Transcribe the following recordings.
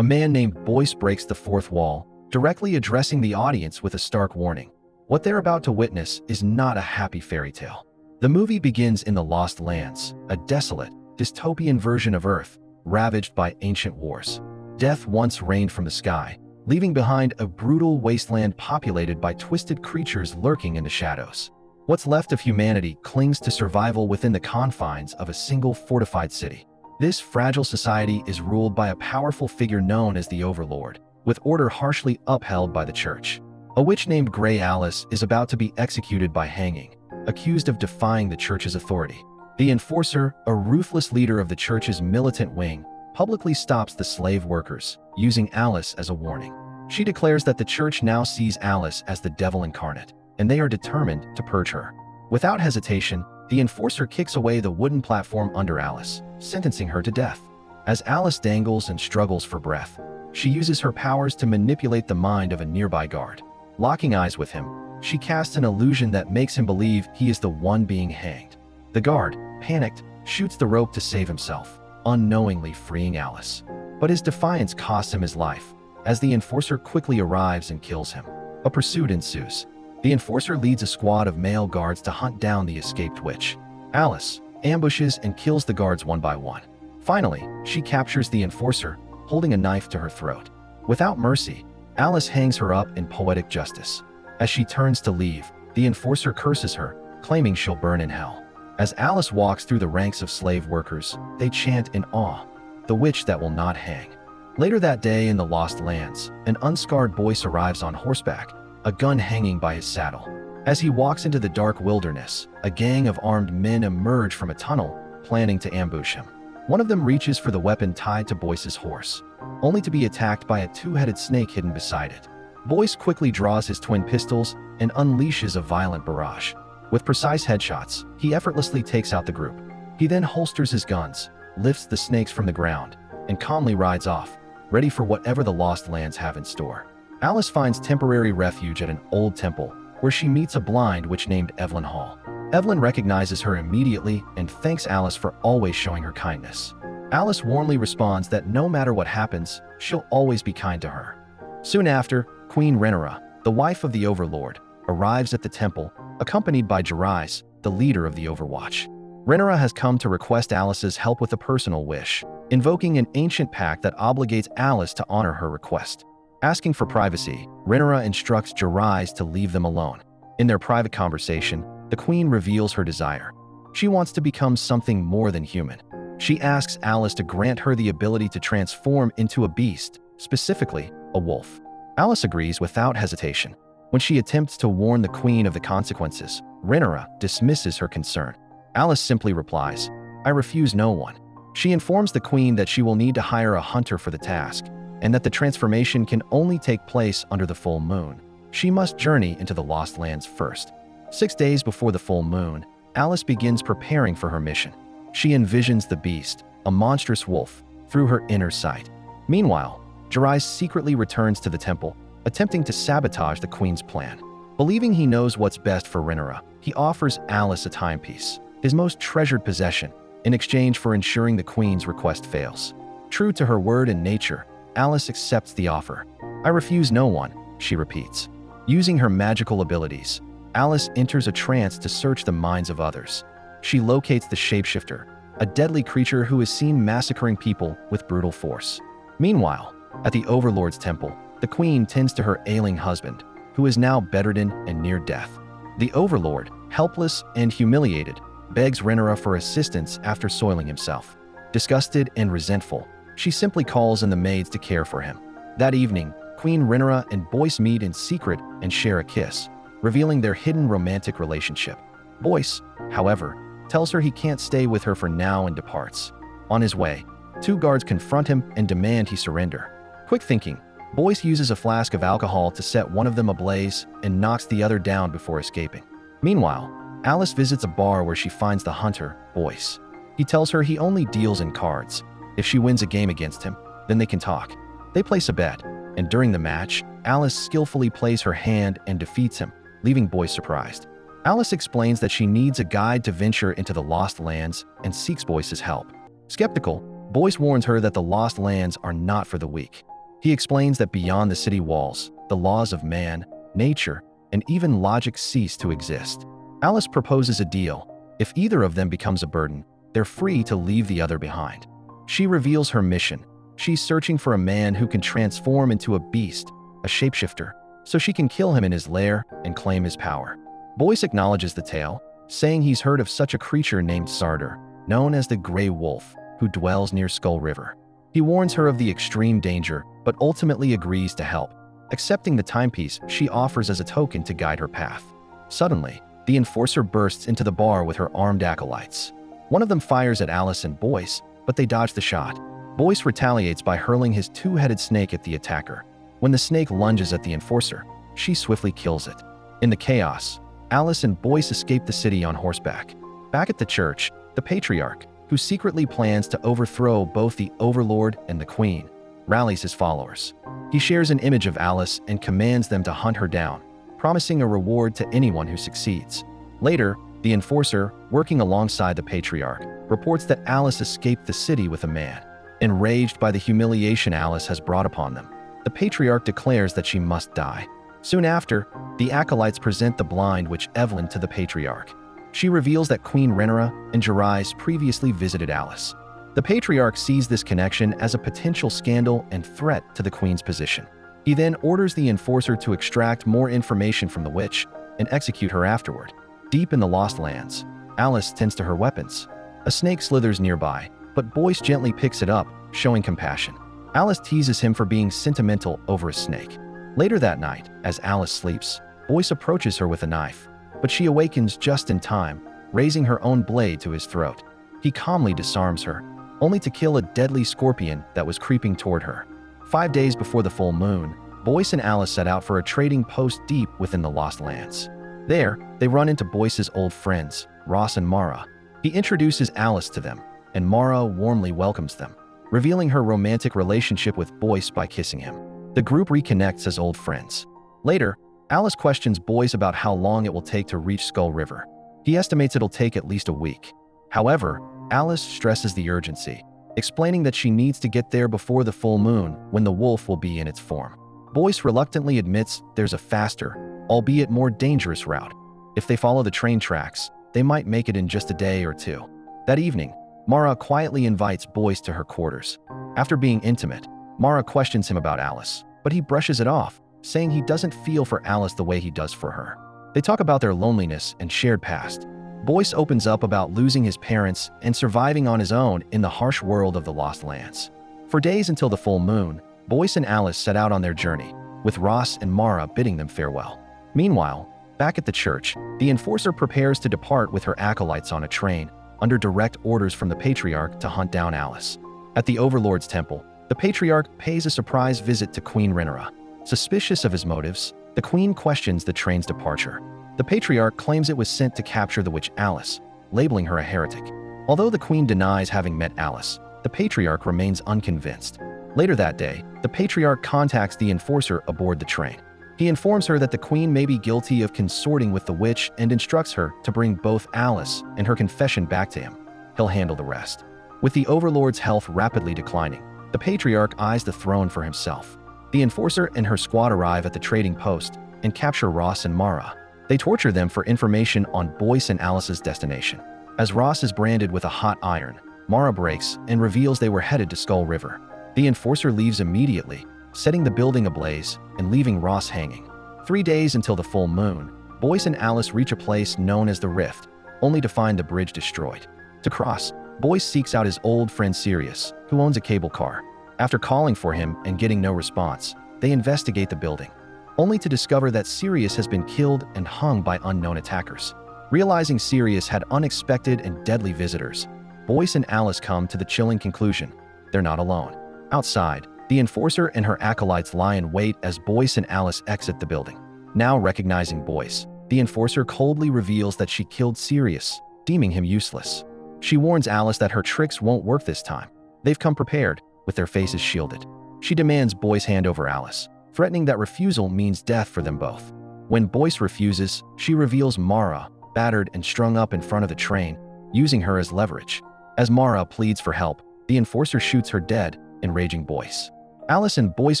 a man named Boyce breaks the fourth wall, directly addressing the audience with a stark warning. What they're about to witness is not a happy fairy tale. The movie begins in the Lost Lands, a desolate, dystopian version of Earth, ravaged by ancient wars. Death once rained from the sky, leaving behind a brutal wasteland populated by twisted creatures lurking in the shadows. What's left of humanity clings to survival within the confines of a single fortified city. This fragile society is ruled by a powerful figure known as the Overlord, with order harshly upheld by the church. A witch named Gray Alys is about to be executed by hanging, accused of defying the church's authority. The Enforcer, a ruthless leader of the church's militant wing, publicly stops the slave workers, using Alys as a warning. She declares that the church now sees Alys as the devil incarnate, and they are determined to purge her. Without hesitation, the Enforcer kicks away the wooden platform under Alys, sentencing her to death. As Alys dangles and struggles for breath, she uses her powers to manipulate the mind of a nearby guard. Locking eyes with him, she casts an illusion that makes him believe he is the one being hanged. The guard, panicked, shoots the rope to save himself, unknowingly freeing Alys. But his defiance costs him his life, as the Enforcer quickly arrives and kills him. A pursuit ensues. The Enforcer leads a squad of male guards to hunt down the escaped witch. Alys ambushes and kills the guards one by one. Finally, she captures the Enforcer, holding a knife to her throat. Without mercy, Alys hangs her up in poetic justice. As she turns to leave, the Enforcer curses her, claiming she'll burn in hell. As Alys walks through the ranks of slave workers, they chant in awe, "The witch that will not hang." Later that day in the Lost Lands, an unscarred Boyce arrives on horseback, a gun hanging by his saddle. As he walks into the dark wilderness, a gang of armed men emerge from a tunnel, planning to ambush him. One of them reaches for the weapon tied to Boyce's horse, only to be attacked by a two-headed snake hidden beside it. Boyce quickly draws his twin pistols and unleashes a violent barrage. With precise headshots, he effortlessly takes out the group. He then holsters his guns, lifts the snakes from the ground, and calmly rides off, ready for whatever the Lost Lands have in store. Alys finds temporary refuge at an old temple, where she meets a blind witch named Evelyn Hall. Evelyn recognizes her immediately and thanks Alys for always showing her kindness. Alys warmly responds that no matter what happens, she'll always be kind to her. Soon after, Queen Rhaenyra, the wife of the Overlord, arrives at the temple, accompanied by Gray, the leader of the Overwatch. Rhaenyra has come to request Alys's help with a personal wish, invoking an ancient pact that obligates Alys to honor her request. Asking for privacy, Rhaenyra instructs Gray to leave them alone. In their private conversation, the queen reveals her desire. She wants to become something more than human. She asks Alys to grant her the ability to transform into a beast, specifically a wolf. Alys agrees without hesitation. When she attempts to warn the queen of the consequences, Rhaenyra dismisses her concern. Alys simply replies, "I refuse no one." She informs the queen that she will need to hire a hunter for the task, and that the transformation can only take place under the full moon. She must journey into the Lost Lands first. 6 days before the full moon, Alys begins preparing for her mission. She envisions the beast, a monstrous wolf, through her inner sight. Meanwhile, Gray secretly returns to the temple, attempting to sabotage the queen's plan. Believing he knows what's best for Rhaenyra, he offers Alys a timepiece, his most treasured possession, in exchange for ensuring the queen's request fails. True to her word and nature, Alys accepts the offer. "I refuse no one," she repeats. Using her magical abilities, Alys enters a trance to search the minds of others. She locates the shapeshifter, a deadly creature who is seen massacring people with brutal force. Meanwhile, at the Overlord's temple, the queen tends to her ailing husband, who is now bedridden and near death. The Overlord, helpless and humiliated, begs Rhaenyra for assistance after soiling himself. Disgusted and resentful, she simply calls in the maids to care for him. That evening, Queen Rhaenyra and Boyce meet in secret and share a kiss, revealing their hidden romantic relationship. Boyce, however, tells her he can't stay with her for now and departs. On his way, 2 guards confront him and demand he surrender. Quick thinking, Boyce uses a flask of alcohol to set one of them ablaze and knocks the other down before escaping. Meanwhile, Alys visits a bar where she finds the hunter, Boyce. He tells her he only deals in cards. If she wins a game against him, then they can talk. They place a bet, and during the match, Alys skillfully plays her hand and defeats him, leaving Boyce surprised. Alys explains that she needs a guide to venture into the Lost Lands and seeks Boyce's help. Skeptical, Boyce warns her that the Lost Lands are not for the weak. He explains that beyond the city walls, the laws of man, nature, and even logic cease to exist. Alys proposes a deal. If either of them becomes a burden, they're free to leave the other behind. She reveals her mission. She's searching for a man who can transform into a beast, a shapeshifter, so she can kill him in his lair and claim his power. Boyce acknowledges the tale, saying he's heard of such a creature named Sarder, known as the Gray Wolf, who dwells near Skull River. He warns her of the extreme danger, but ultimately agrees to help, accepting the timepiece she offers as a token to guide her path. Suddenly, the enforcer bursts into the bar with her armed acolytes. One of them fires at Alys and Boyce, but they dodge the shot. Boyce retaliates by hurling his two-headed snake at the attacker. When the snake lunges at the enforcer, she swiftly kills it. In the chaos, Alys and Boyce escape the city on horseback. Back at the church, the patriarch, who secretly plans to overthrow both the Overlord and the Queen, rallies his followers. He shares an image of Alys and commands them to hunt her down, promising a reward to anyone who succeeds. Later, the enforcer, working alongside the patriarch, reports that Alys escaped the city with a man. Enraged by the humiliation Alys has brought upon them, the patriarch declares that she must die. Soon after, the acolytes present the blind witch Evelyn to the patriarch. She reveals that Queen Rhaenyra and Jarais previously visited Alys. The patriarch sees this connection as a potential scandal and threat to the queen's position. He then orders the enforcer to extract more information from the witch and execute her afterward. Deep in the Lost Lands, Alys tends to her weapons. A snake slithers nearby, but Boyce gently picks it up, showing compassion. Alys teases him for being sentimental over a snake. Later that night, as Alys sleeps, Boyce approaches her with a knife, but she awakens just in time, raising her own blade to his throat. He calmly disarms her, only to kill a deadly scorpion that was creeping toward her. 5 days before the full moon, Boyce and Alys set out for a trading post deep within the Lost Lands. There, they run into Boyce's old friends, Ross and Mara. He introduces Alys to them, and Mara warmly welcomes them, revealing her romantic relationship with Boyce by kissing him. The group reconnects as old friends. Later, Alys questions Boyce about how long it will take to reach Skull River. He estimates it'll take at least a week. However, Alys stresses the urgency, explaining that she needs to get there before the full moon when the wolf will be in its form. Boyce reluctantly admits there's a faster, albeit more dangerous route. If they follow the train tracks, they might make it in just a day or two. That evening, Mara quietly invites Boyce to her quarters. After being intimate, Mara questions him about Alys, but he brushes it off, saying he doesn't feel for Alys the way he does for her. They talk about their loneliness and shared past. Boyce opens up about losing his parents and surviving on his own in the harsh world of the Lost Lands. For days until the full moon, Boyce and Alys set out on their journey, with Ross and Mara bidding them farewell. Meanwhile, back at the church, the enforcer prepares to depart with her acolytes on a train, under direct orders from the patriarch to hunt down Alys. At the Overlord's temple, the patriarch pays a surprise visit to Queen Rhaenyra. Suspicious of his motives, the queen questions the train's departure. The patriarch claims it was sent to capture the witch Alys, labeling her a heretic. Although the queen denies having met Alys, the patriarch remains unconvinced. Later that day, the patriarch contacts the enforcer aboard the train. He informs her that the queen may be guilty of consorting with the witch and instructs her to bring both Alys and her confession back to him. He'll handle the rest. With the Overlord's health rapidly declining, the patriarch eyes the throne for himself. The enforcer and her squad arrive at the trading post and capture Ross and Mara. They torture them for information on Boyce and Alys's destination. As Ross is branded with a hot iron, Mara breaks and reveals they were headed to Skull River. The enforcer leaves immediately, setting the building ablaze and leaving Ross hanging. 3 days until the full moon, Boyce and Alys reach a place known as the Rift, only to find the bridge destroyed. To cross, Boyce seeks out his old friend Sirius, who owns a cable car. After calling for him and getting no response, they investigate the building, only to discover that Sirius has been killed and hung by unknown attackers. Realizing Sirius had unexpected and deadly visitors, Boyce and Alys come to the chilling conclusion: they're not alone. Outside, the enforcer and her acolytes lie in wait as Boyce and Alys exit the building. Now recognizing Boyce, the enforcer coldly reveals that she killed Sirius, deeming him useless. She warns Alys that her tricks won't work this time. They've come prepared, with their faces shielded. She demands Boyce hand over Alys, threatening that refusal means death for them both. When Boyce refuses, she reveals Mara, battered and strung up in front of the train, using her as leverage. As Mara pleads for help, The enforcer shoots her dead, enraging Boyce. Alys and Boyce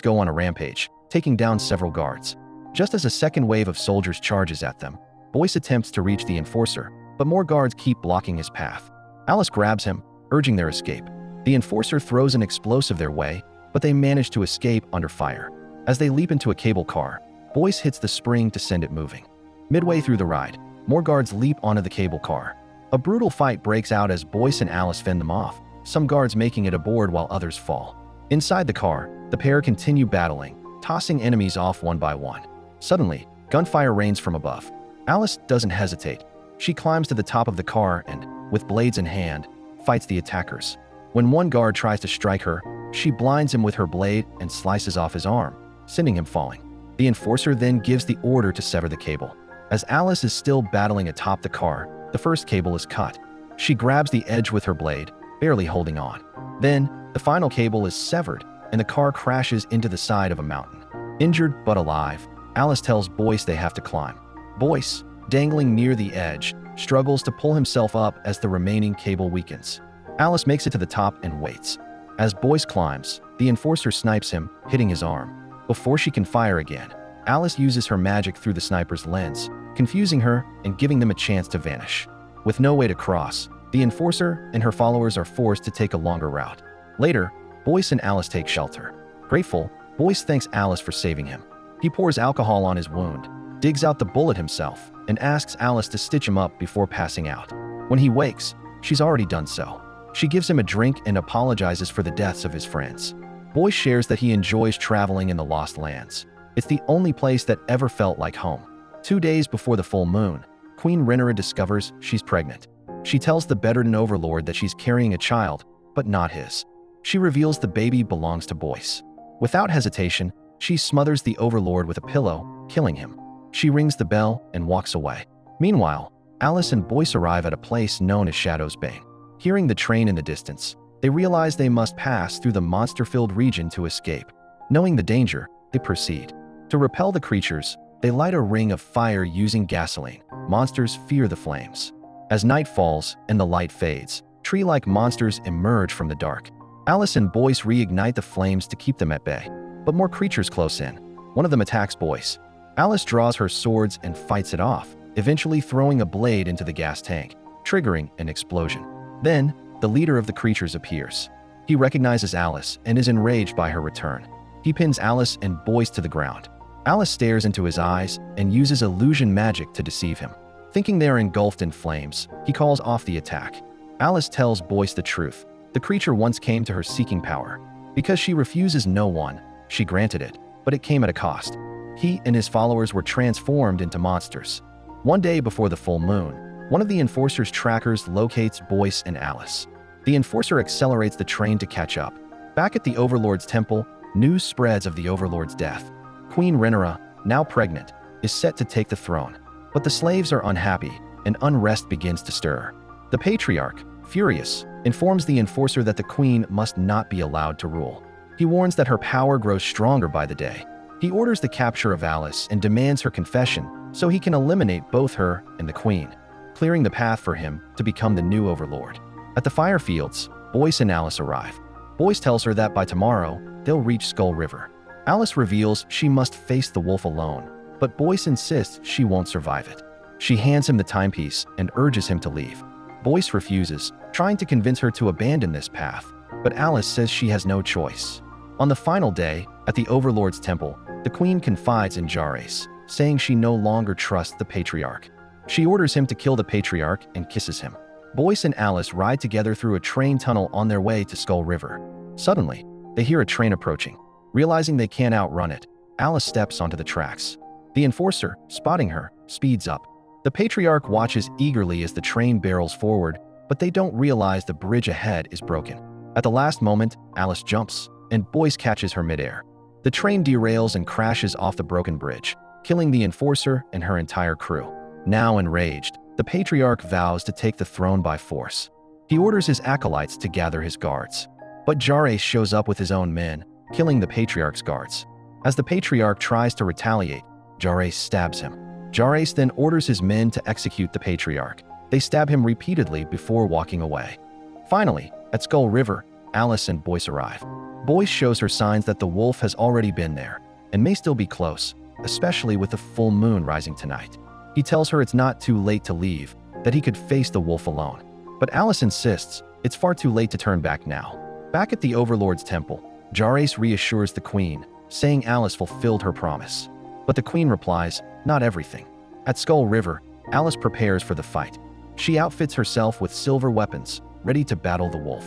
go on a rampage, taking down several guards. Just as a second wave of soldiers charges at them, Boyce attempts to reach the enforcer, but more guards keep blocking his path. Alys grabs him, urging their escape. The enforcer throws an explosive their way, but they manage to escape under fire. As they leap into a cable car, Boyce hits the spring to send it moving. Midway through the ride, more guards leap onto the cable car. A brutal fight breaks out as Boyce and Alys fend them off, some guards making it aboard while others fall. Inside the car, the pair continue battling, tossing enemies off one by one. Suddenly, gunfire rains from above. Alys doesn't hesitate. She climbs to the top of the car and, with blades in hand, fights the attackers. When one guard tries to strike her, she blinds him with her blade and slices off his arm, sending him falling. The enforcer then gives the order to sever the cable. As Alys is still battling atop the car, the first cable is cut. She grabs the edge with her blade, barely holding on. Then, the final cable is severed, and the car crashes into the side of a mountain. Injured but alive, Alys tells Boyce they have to climb. Boyce, dangling near the edge, struggles to pull himself up as the remaining cable weakens. Alys makes it to the top and waits. As Boyce climbs, the enforcer snipes him, hitting his arm. Before she can fire again, Alys uses her magic through the sniper's lens, confusing her and giving them a chance to vanish. With no way to cross, the enforcer and her followers are forced to take a longer route. Later, Boyce and Alys take shelter. Grateful, Boyce thanks Alys for saving him. He pours alcohol on his wound, digs out the bullet himself, and asks Alys to stitch him up before passing out. When he wakes, she's already done so. She gives him a drink and apologizes for the deaths of his friends. Boyce shares that he enjoys traveling in the Lost Lands. It's the only place that ever felt like home. 2 days before the full moon, Queen Rhaenyra discovers she's pregnant. She tells the Bedouin overlord that she's carrying a child, but not his. She reveals the baby belongs to Boyce. Without hesitation, she smothers the overlord with a pillow, killing him. She rings the bell and walks away. Meanwhile, Alys and Boyce arrive at a place known as Shadow's Bane. Hearing the train in the distance, they realize they must pass through the monster-filled region to escape. Knowing the danger, they proceed. To repel the creatures, they light a ring of fire using gasoline. Monsters fear the flames. As night falls and the light fades, tree-like monsters emerge from the dark. Alys and Boyce reignite the flames to keep them at bay. But more creatures close in. One of them attacks Boyce. Alys draws her swords and fights it off, eventually throwing a blade into the gas tank, triggering an explosion. Then, the leader of the creatures appears. He recognizes Alys and is enraged by her return. He pins Alys and Boyce to the ground. Alys stares into his eyes and uses illusion magic to deceive him. Thinking they are engulfed in flames, he calls off the attack. Alys tells Boyce the truth. The creature once came to her seeking power. Because she refuses no one, she granted it, but it came at a cost. He and his followers were transformed into monsters. One day before the full moon, one of the enforcer's trackers locates Boyce and Alys. The enforcer accelerates the train to catch up. Back at the Overlord's temple, news spreads of the Overlord's death. Queen Rhaenyra, now pregnant, is set to take the throne. But the slaves are unhappy, and unrest begins to stir. The Patriarch, furious, informs the enforcer that the queen must not be allowed to rule. He warns that her power grows stronger by the day. He orders the capture of Alys and demands her confession so he can eliminate both her and the queen, clearing the path for him to become the new overlord. At the fire fields, Boyce and Alys arrive. Boyce tells her that by tomorrow, they'll reach Skull River. Alys reveals she must face the wolf alone, but Boyce insists she won't survive it. She hands him the timepiece and urges him to leave. Boyce refuses, trying to convince her to abandon this path, but Alys says she has no choice. On the final day, at the Overlord's temple, the queen confides in Gray Alys, saying she no longer trusts the Patriarch. She orders him to kill the Patriarch and kisses him. Boyce and Alys ride together through a train tunnel on their way to Skull River. Suddenly, they hear a train approaching. Realizing they can't outrun it, Alys steps onto the tracks. The enforcer, spotting her, speeds up. The Patriarch watches eagerly as the train barrels forward, but they don't realize the bridge ahead is broken. At the last moment, Alys jumps, and Boyce catches her midair. The train derails and crashes off the broken bridge, killing the enforcer and her entire crew. Now enraged, the Patriarch vows to take the throne by force. He orders his acolytes to gather his guards. But Gray Alys shows up with his own men, killing the Patriarch's guards. As the Patriarch tries to retaliate, Gray Alys stabs him. Gray Alys then orders his men to execute the Patriarch. They stab him repeatedly before walking away. Finally, at Skull River, Alys and Boyce arrive. Boyce shows her signs that the wolf has already been there and may still be close, especially with the full moon rising tonight. He tells her it's not too late to leave, that he could face the wolf alone. But Alys insists it's far too late to turn back now. Back at the Overlord's temple, Gray Alys reassures the queen, saying Alys fulfilled her promise. But the queen replies, not everything. At Skull River, Alys prepares for the fight. She outfits herself with silver weapons, ready to battle the wolf.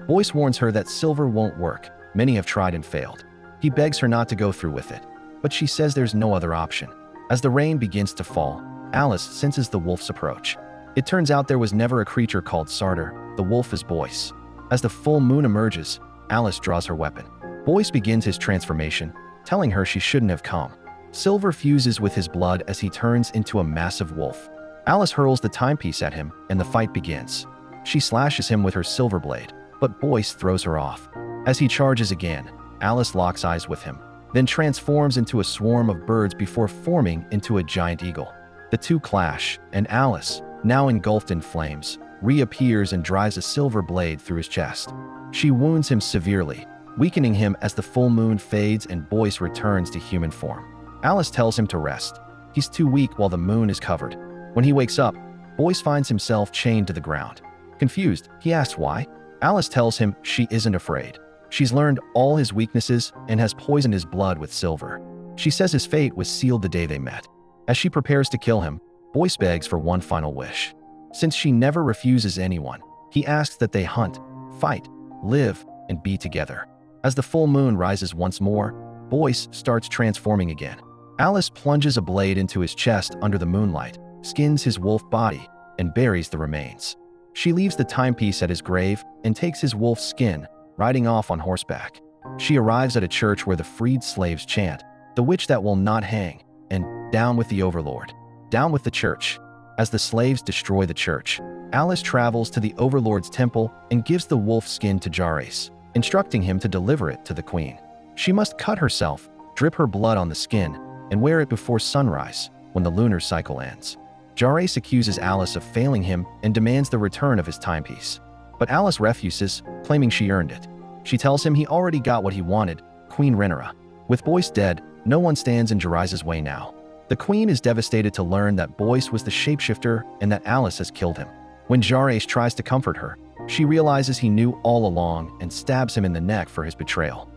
Boyce warns her that silver won't work. Many have tried and failed. He begs her not to go through with it, but she says there's no other option. As the rain begins to fall, Alys senses the wolf's approach. It turns out there was never a creature called sorceress. The wolf is Boyce. As the full moon emerges, Alys draws her weapon. Boyce begins his transformation, telling her she shouldn't have come. Silver fuses with his blood as he turns into a massive wolf. Alys hurls the timepiece at him, and the fight begins. She slashes him with her silver blade, but Boyce throws her off. As he charges again, Alys locks eyes with him, then transforms into a swarm of birds before forming into a giant eagle. The two clash, and Alys, now engulfed in flames, reappears and drives a silver blade through his chest. She wounds him severely, weakening him as the full moon fades and Boyce returns to human form. Alys tells him to rest. He's too weak while the moon is covered. When he wakes up, Boyce finds himself chained to the ground. Confused, he asks why. Alys tells him she isn't afraid. She's learned all his weaknesses and has poisoned his blood with silver. She says his fate was sealed the day they met. As she prepares to kill him, Boyce begs for one final wish. Since she never refuses anyone, he asks that they hunt, fight, live, and be together. As the full moon rises once more, Boyce starts transforming again. Alys plunges a blade into his chest under the moonlight, skins his wolf body, and buries the remains. She leaves the timepiece at his grave and takes his wolf's skin, riding off on horseback. She arrives at a church where the freed slaves chant, "The witch that will not hang," and "Down with the Overlord. Down with the church." As the slaves destroy the church, Alys travels to the Overlord's temple and gives the wolf skin to Gray Alys, instructing him to deliver it to the queen. She must cut herself, drip her blood on the skin, and wear it before sunrise, when the lunar cycle ends. Gray Alys accuses Alys of failing him and demands the return of his timepiece. But Alys refuses, claiming she earned it. She tells him he already got what he wanted, Queen Rhaenyra. With Boyce dead, no one stands in Gray Alys' way now. The queen is devastated to learn that Boyce was the shapeshifter and that Alys has killed him. When Gray Alys tries to comfort her, she realizes he knew all along and stabs him in the neck for his betrayal.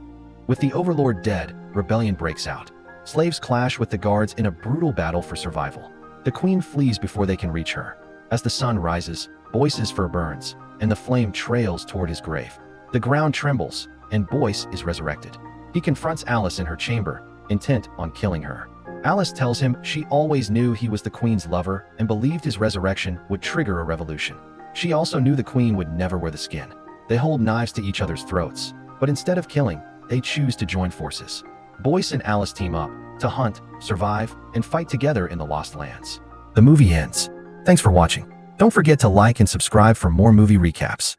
With the Overlord dead, rebellion breaks out. Slaves clash with the guards in a brutal battle for survival. The queen flees before they can reach her. As the sun rises, Boyce's fur burns, and the flame trails toward his grave. The ground trembles, and Boyce is resurrected. He confronts Alys in her chamber, intent on killing her. Alys tells him she always knew he was the queen's lover and believed his resurrection would trigger a revolution. She also knew the queen would never wear the skin. They hold knives to each other's throats, but instead of killing, they choose to join forces. Boyce and Alys team up to hunt, survive, and fight together in the Lost Lands. The movie ends. Thanks for watching. Don't forget to like and subscribe for more movie recaps.